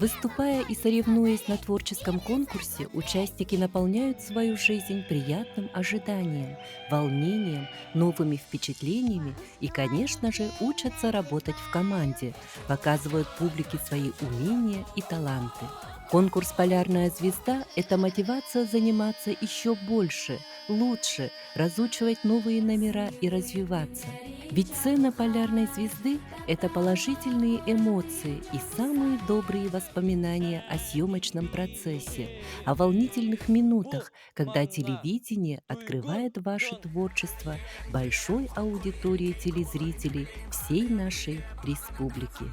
Выступая и соревнуясь на творческом конкурсе, участники наполняют свою жизнь приятным ожиданием, волнением, новыми впечатлениями и, конечно же, учатся работать в команде, показывают публике свои умения и таланты. Конкурс «Полярная звезда» — это мотивация заниматься еще больше, лучше, разучивать новые номера и развиваться. Ведь цена «Полярной звезды» — это положительные эмоции и самые добрые воспоминания о съемочном процессе, о волнительных минутах, когда телевидение открывает ваше творчество большой аудитории телезрителей всей нашей республики.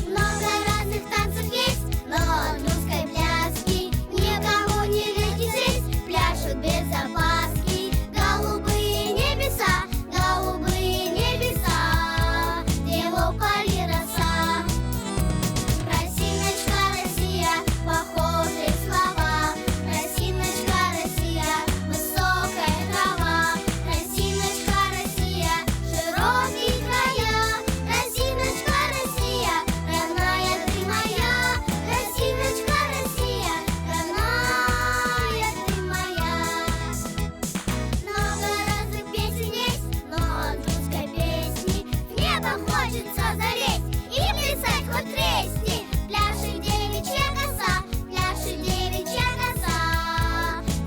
Много разных танцев есть, но от русской пляски никому нельзя сесть, пляшут без опаски. Голубые небеса, его пали роса. Росиночка, Россия, похожие слова. Росиночка, Россия, высокая трава. Росиночка, Россия, широкие края. Росиночка, Россия, родная ты моя. Росиночка, Россия, родная ты моя. Много разных песен есть, но от русской песни в небо хочется залезть и плясать хоть тресни. Пляшет девичья коса,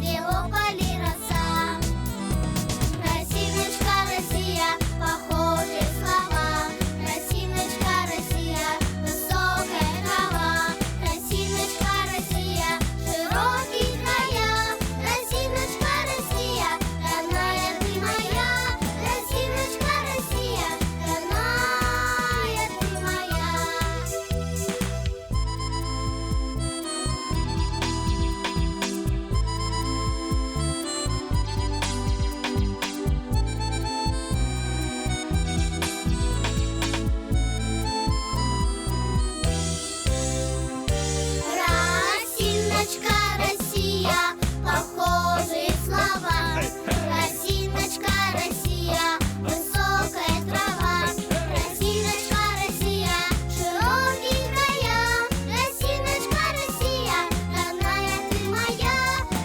его пали роса. Росиночка, Россия, похожие слова. Росиночка, Россия, высокая трава. Росиночка, Россия, широкие края. Росиночка, Россия, родная ты моя. Росиночка, Россия, родная ты моя. Росиночка, Россия, похожие слова. Росиночка, Россия, высокая трава. Росиночка, Россия, широкие края. Росиночка, Россия, родная ты моя.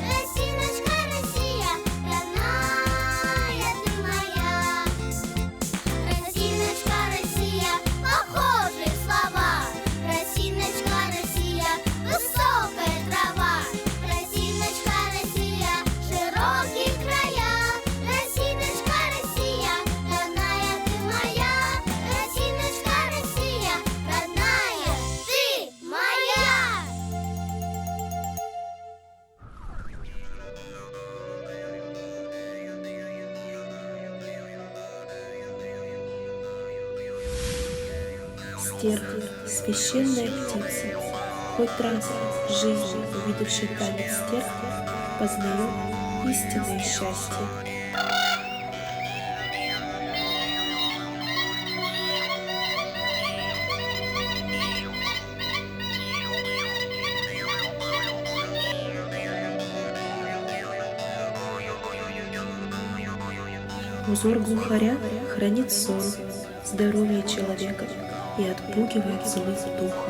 Росиночка, Россия, родная ты моя. Росиночка, Россия, похожие слова. Росиночка, Россия, высокая трава. Росиночка, Россия, широкие края. Росиночка, Россия, родная ты моя. Росиночка, Россия, родная ты моя. Стерва, священная птица, хоть раз в жизни увидевший танец стерв, познает истинное счастье. Узор глухаря хранит сон, здоровье человека и отпугивает злых духов.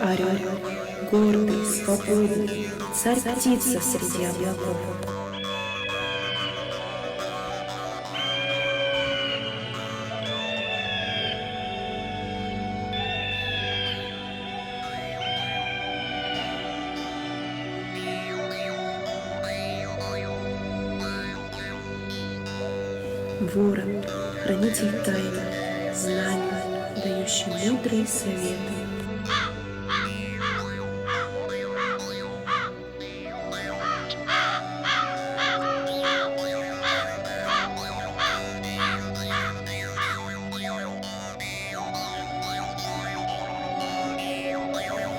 Орел, гордый, свободный, царь-птица среди облаков. Ворон, хранитель тайны, знаний, дающий мудрые советы.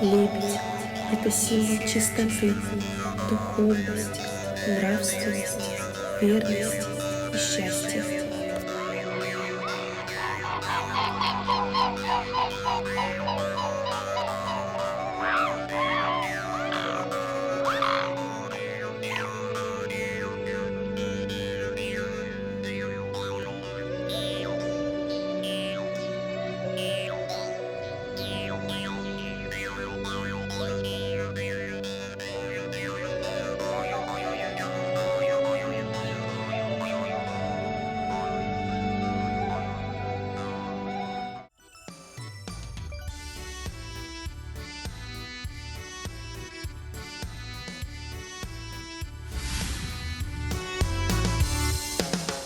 Лебедь — это символ чистоты, духовности, нравственности, верности и счастья.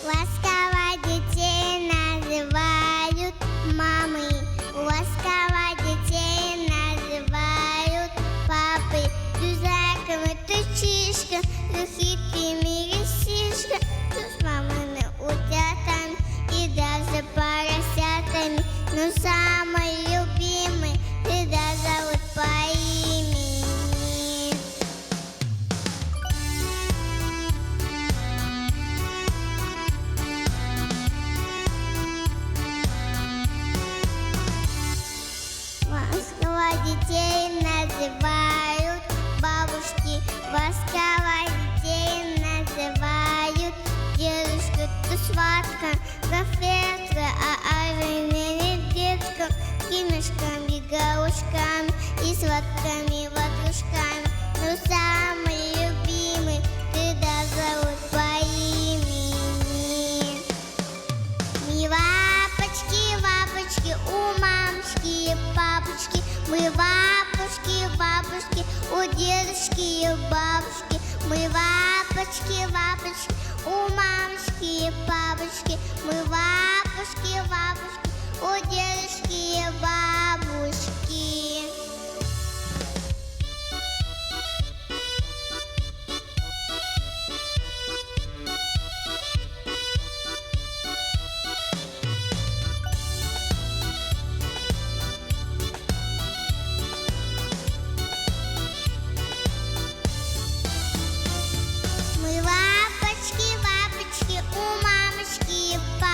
Ласково детей называют мамой, ласково детей называют папой. Тузаком и тучишка, хитрыми рисишка, с мамами утятами и даже поросятами. Но самый любимый всегда зовут по имени. Ласково детей называют бабушки, ласково детей называют дедушка, то сватка, конфетка, не детка, киношками, галушками и сладкими ватрушками. Но самый любимый всегда зовут по имени. Мы лапочки, лапочки у мамочки и папочки. Мы лапушки, лапушки у дедушки и бабушки. Мы лапочки, лапочки у мамочки и папочки. Мы лапушки, лапушки у дедушки и бабушки. Мы лапочки, лапочки у мамочки и папочки.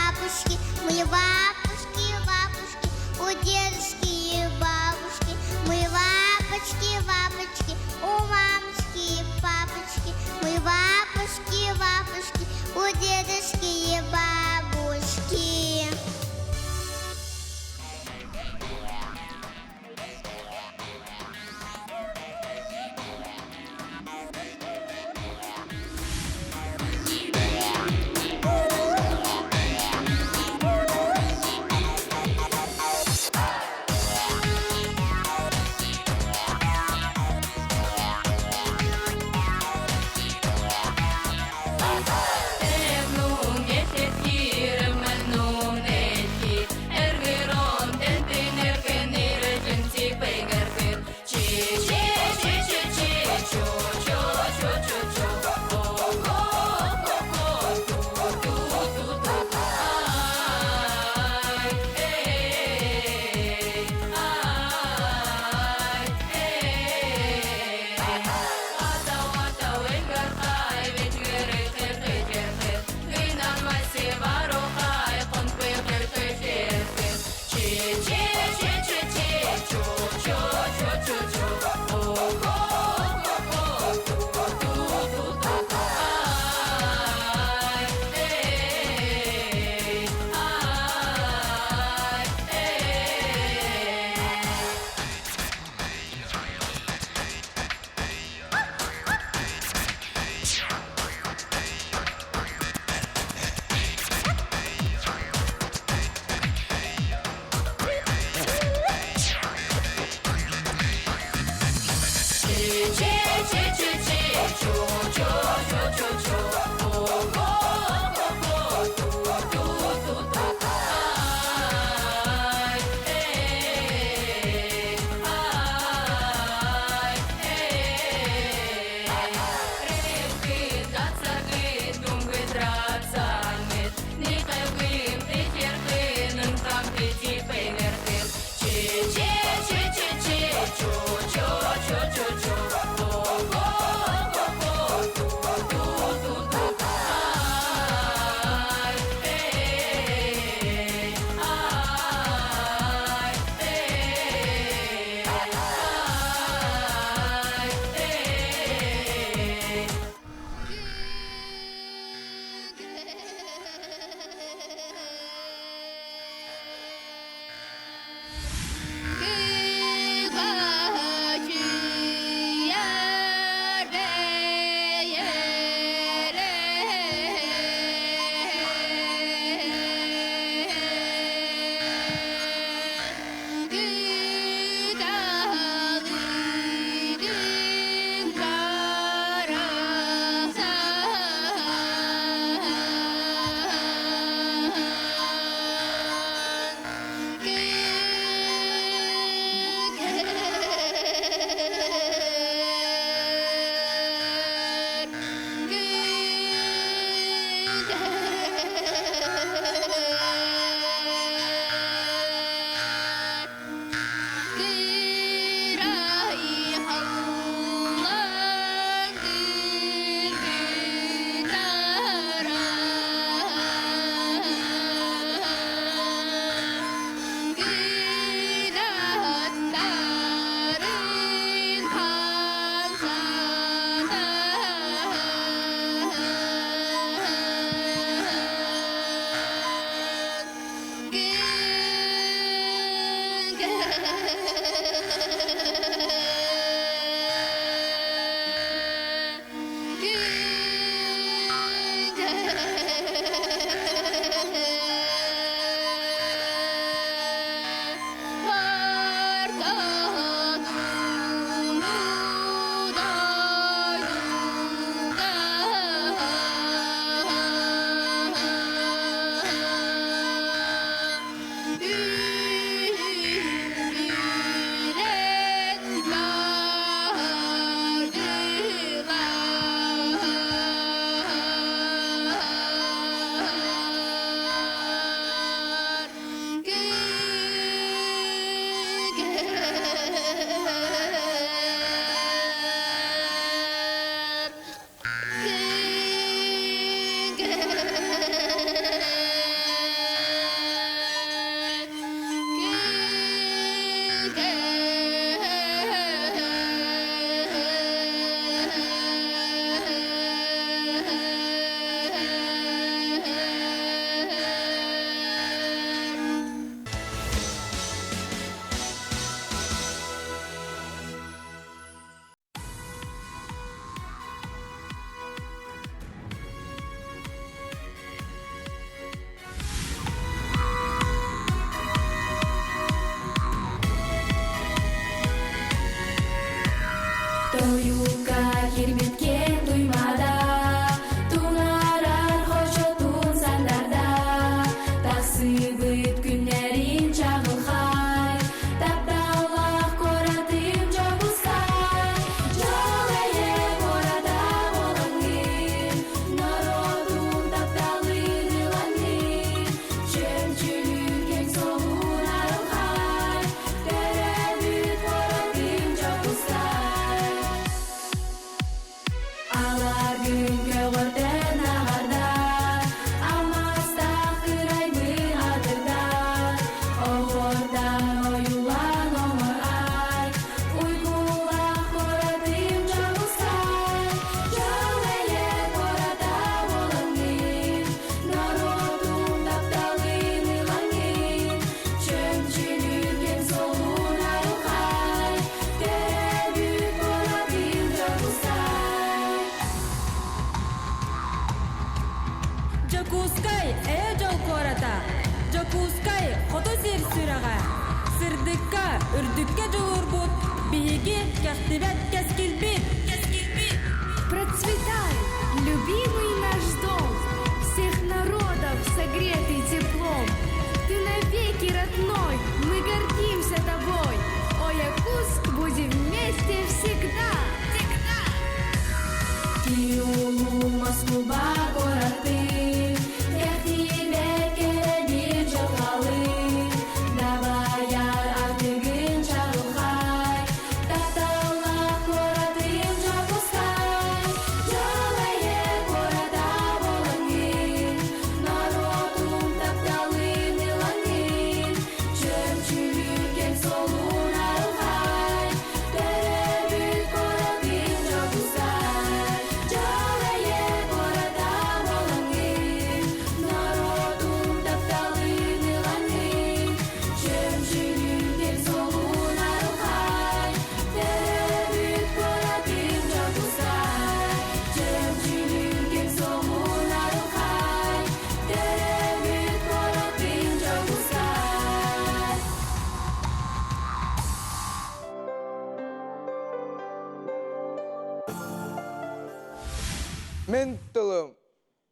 Мен тылым,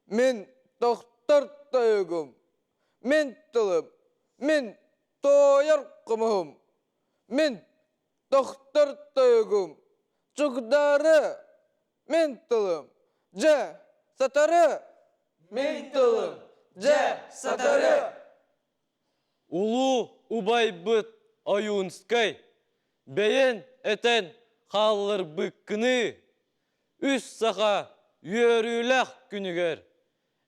мен тоқтар тайығым. Мен тылым, мен тойар қымығым. Мен тоқтар тайығым. Чугдары, мен тылым, жа сатары. Мен тылым, жа сатары. Улу убай бұт ойынскай, бейін әтен қалыр бүккіні, үс сақа үйеріләқ күнігер.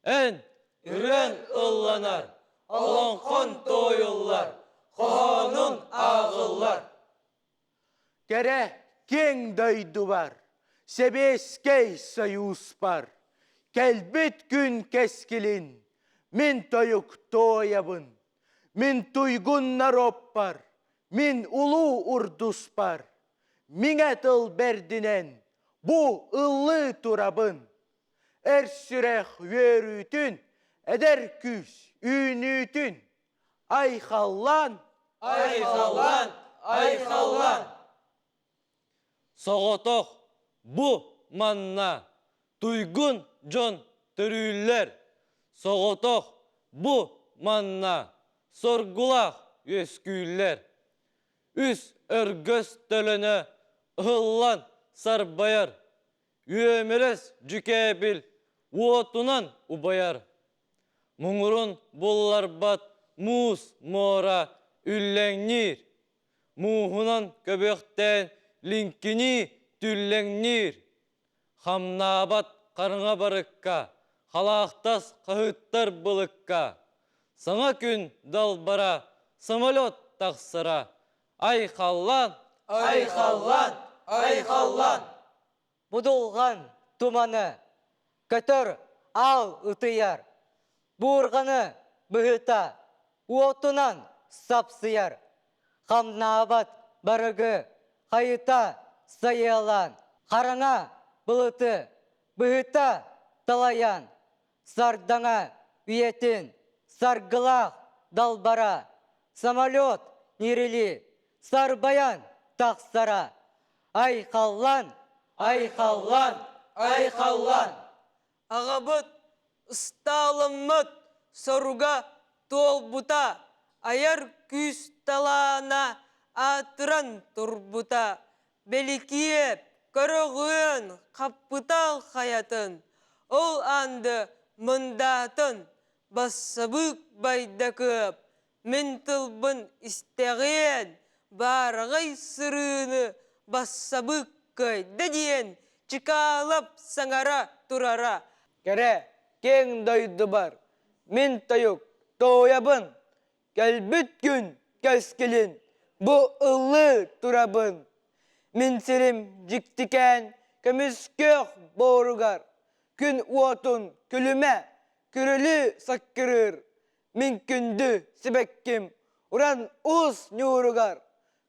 Ән үрен ұлланар, олонқон тойылар, қоғанын ағылар. Кәрі кең дойды бар, себескей союз бар. Кәлбет күн кәскелін, мен тойық тоябын. Мен туйгун нароп бар, мен улу урдус бар. Миңә тыл бәрдінен, бұ ыллы турабын. Әр сүрәқ өрүтін, әдәр күш үйнүтін. Айхаллан, Айхаллан, айхаллан. Соғытық бұ манна, туйгун жон түрілер. Соғытық бұ манна, соргулақ өскүйлер. Үс өргөс төліні ұғылан сарбаяр. Өміріс жүкәбіл уотунан убаяр. Мұңырын болар бат мұз мора үлләңнер. Мұғынан көбектен линкіні түлләңнер. Хамнабат қарыңа барыққа, халақтас қағыттар бұлыққа. Саңа күн далбара, самолет тақсыра. Айхаллан, айхаллан, айхаллан. Будулған туманы, көтір ал ұтыяр. Бұғырғаны бұғыта, уотынан сапсыяр. Хамнабат барығы, қайыта сайылан. Қараңа бұлыты, бұғыта талаян. Сардаңа үйетін, саргылақ далбара, самолет нерели, сарбаян тақсара. Айхаллан, айхаллан, айхаллан. Ағабыт, ұсталымыт, соруға тол бұта, аяр күз талана атыран тұрбұта. Белікиеп, көріғын, қаппытал хаятын, ол анды мұндатын. Бассабык байда көп, мен тылбын істеген, барғай сырыны бассабык көйді дейін, чықалап саңара тұрара. кәрі кең дойды бар, мен тойық тоябын. Кәлбет күн кәскелін, бұ ыллы турабын. Мен серім жіктікен, көміскөк боругар. Күн уотын күліме, күрілі сақкырыр. Мен күнді сібәккім, уран ұз нүрігар.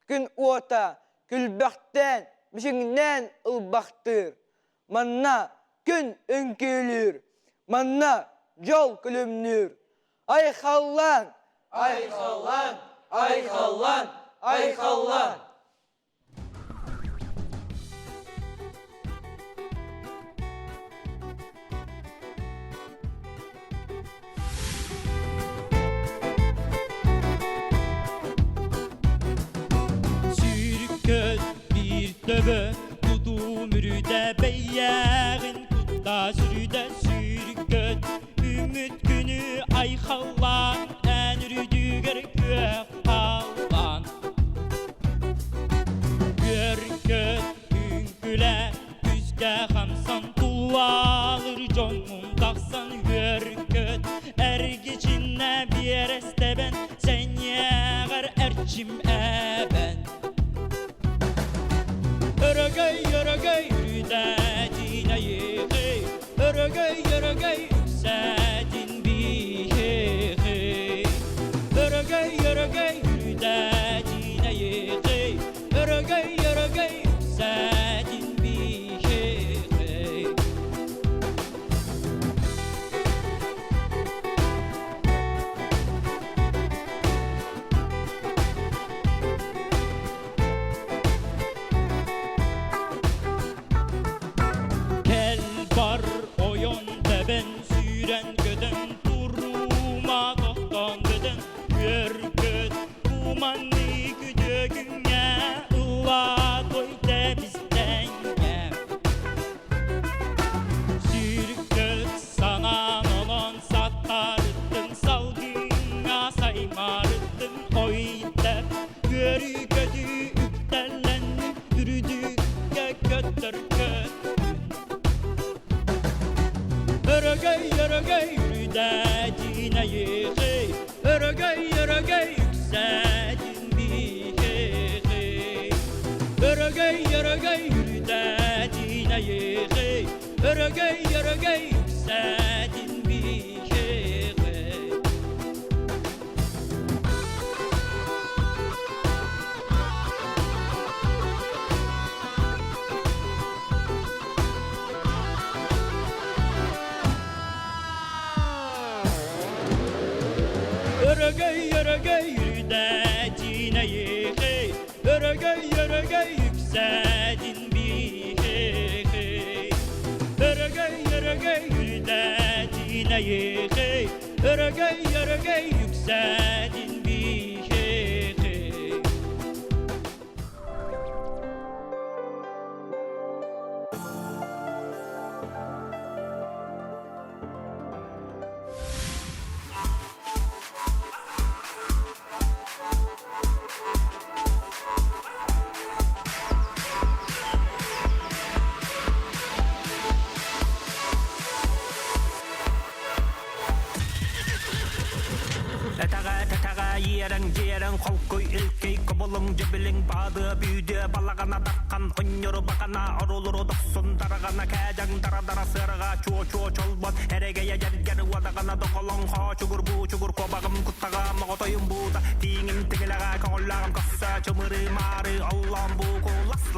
Күн уота күлбәқтен, мішіңнен ұлбақтыр. Манна күн үнкелір, манна жол күлімнір. Айхаллан, айхаллан, айхаллан, айхаллан. Sürkön bir töbö, tutu mürüde beyyağın, tutta sürüde sür. kereste ben sen yağar erçim ben örgey rüdadine yıkı örgey yüksedin bir örgey rüdadine yıkı örgey yüksedin bir Kel bar oyonda ben süren göden duruma koktan göden Gör göt kumanlı güdögüne ıla koyda bizden ya Sürük göt sanan olan satarıttın salgına saymarıttın oyda Görü gödü üpterlenip yürüdük göttür göt Örgey rüdadine yıkı örgey yüksedin bir örgey rüdadine yıkı örgey yüksedin bir Örgey rüdadine yıkı örgey yüksedin bir örgey rüdadine yıkı örgey yüksedin bir Тәтәгә ерәң қолқой илкей Кобылың жебілің бады бүйді Балағана даққан ұньыры бақана Арулыры дұқсын дарағана Кәжәң дара сырға чуо чолбан Әрегея жәргер уадағана доқылың Ха чүгір бұ чүгір кобағым Құттаға мағытойым бұда Тиңім тігіліға кағылағым Қақса чымыры мары Аллам бұ лас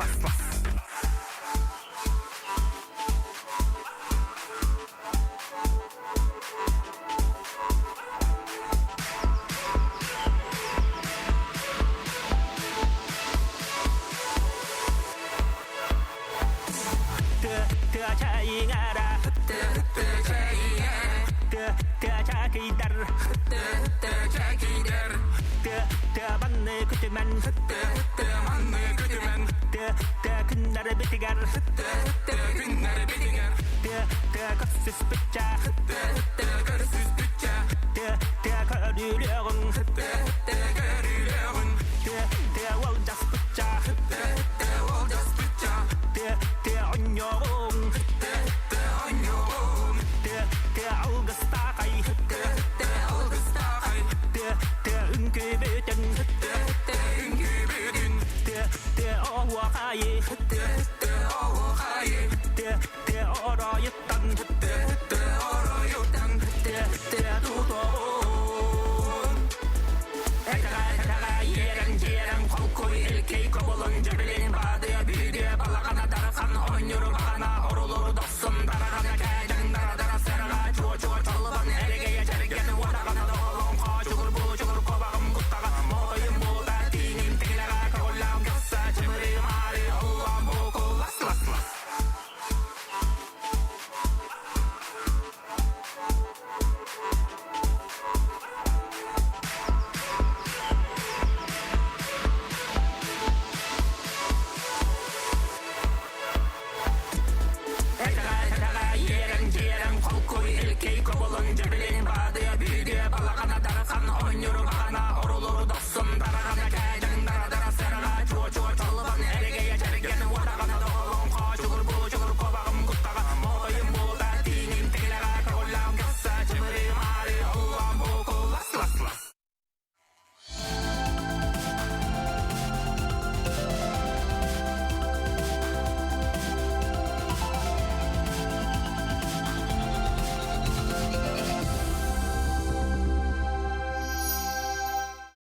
Yerang kolkoy ilkey kobolun jebelin